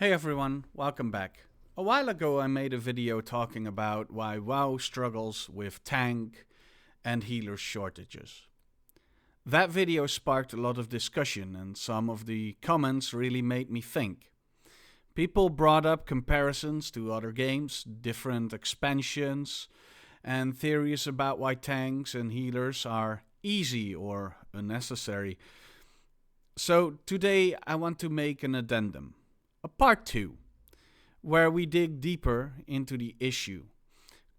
Hey everyone, welcome back. A while ago I made a video talking about why WoW struggles with tank and healer shortages. That video sparked a lot of discussion and some of the comments really made me think. People brought up comparisons to other games, different expansions, and theories about why tanks and healers are easy or unnecessary. So today I want to make an addendum. A part 2, where we dig deeper into the issue.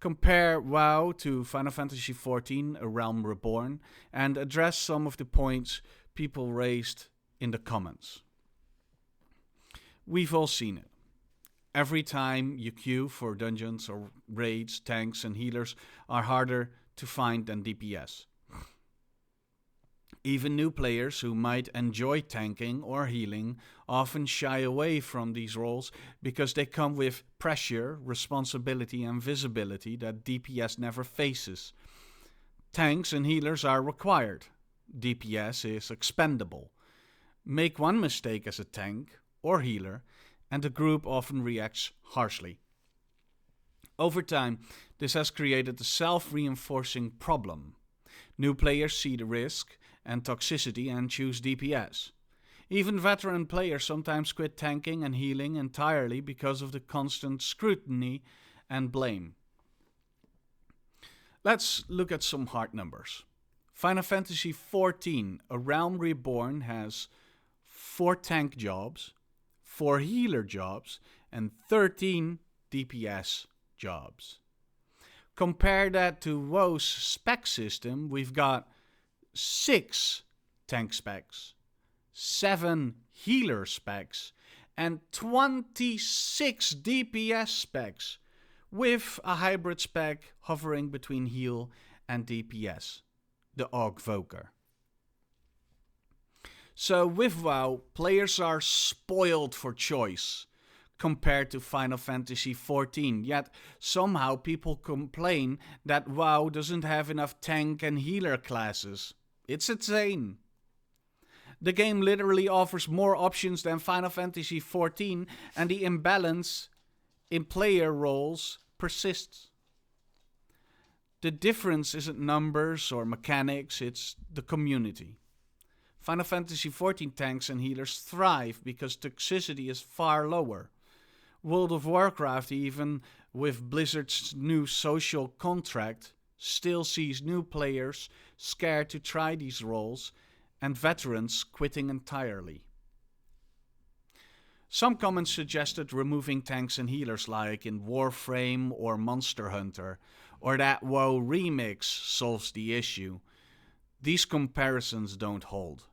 Compare WoW to Final Fantasy XIV, A Realm Reborn, and address some of the points people raised in the comments. We've all seen it. Every time you queue for dungeons or raids, tanks and healers are harder to find than DPS. Even new players who might enjoy tanking or healing often shy away from these roles because they come with pressure, responsibility and visibility that DPS never faces. Tanks and healers are required. DPS is expendable. Make one mistake as a tank or healer and the group often reacts harshly. Over time, this has created a self-reinforcing problem. New players see the risk and toxicity and choose DPS. Even veteran players sometimes quit tanking and healing entirely because of the constant scrutiny and blame. Let's look at some hard numbers. Final Fantasy XIV, A Realm Reborn has 4 tank jobs, 4 healer jobs, and 13 DPS jobs. Compare that to WoW's spec system, we've got 6 tank specs, 7 healer specs, and 26 DPS specs, with a hybrid spec hovering between heal and DPS, the Augvoker. So with WoW, players are spoiled for choice compared to Final Fantasy XIV, yet somehow people complain that WoW doesn't have enough tank and healer classes. It's insane. The game literally offers more options than Final Fantasy XIV, and the imbalance in player roles persists. The difference isn't numbers or mechanics, it's the community. Final Fantasy XIV tanks and healers thrive because toxicity is far lower. World of Warcraft, even with Blizzard's new social contract, still sees new players scared to try these roles and veterans quitting entirely. Some comments suggested removing tanks and healers like in Warframe or Monster Hunter, or that WoW Remix solves the issue. These comparisons don't hold.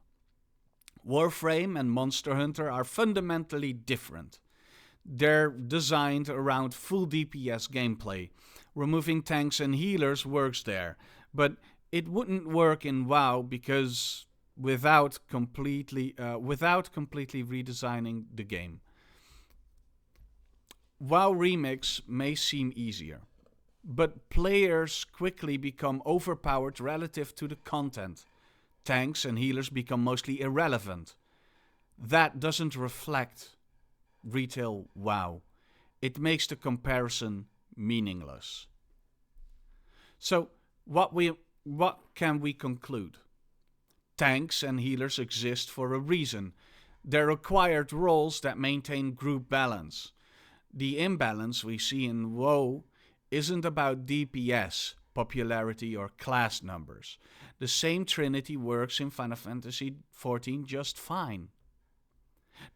Warframe and Monster Hunter are fundamentally different. They're designed around full DPS gameplay. Removing tanks and healers works there, but it wouldn't work in WoW because without completely redesigning the game. WoW Remix may seem easier, but players quickly become overpowered relative to the content. Tanks and healers become mostly irrelevant. That doesn't reflect retail WoW. It makes the comparison meaningless. So what can we conclude? Tanks and healers exist for a reason. They're required roles that maintain group balance. The imbalance we see in WoW isn't about DPS, popularity or class numbers. The same trinity works in Final Fantasy XIV just fine.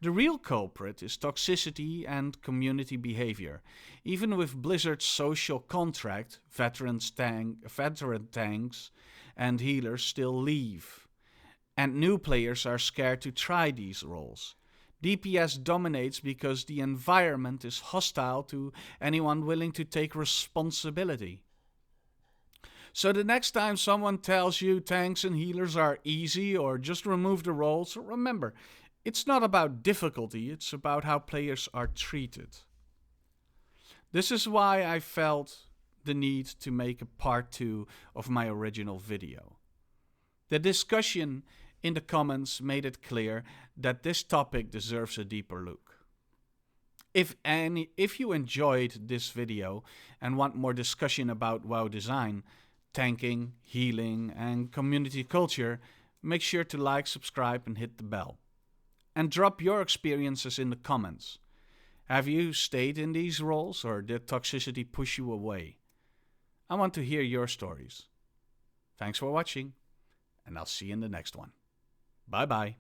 The real culprit is toxicity and community behavior. Even with Blizzard's social contract, veteran tanks and healers still leave. And new players are scared to try these roles. DPS dominates because the environment is hostile to anyone willing to take responsibility. So the next time someone tells you tanks and healers are easy or just remove the roles, remember, it's not about difficulty, it's about how players are treated. This is why I felt the need to make a part 2 of my original video. The discussion in the comments made it clear that this topic deserves a deeper look. If you enjoyed this video and want more discussion about WoW design, tanking, healing, and community culture, make sure to like, subscribe, and hit the bell. And drop your experiences in the comments. Have you stayed in these roles, or did toxicity push you away? I want to hear your stories. Thanks for watching, and I'll see you in the next one. Bye bye.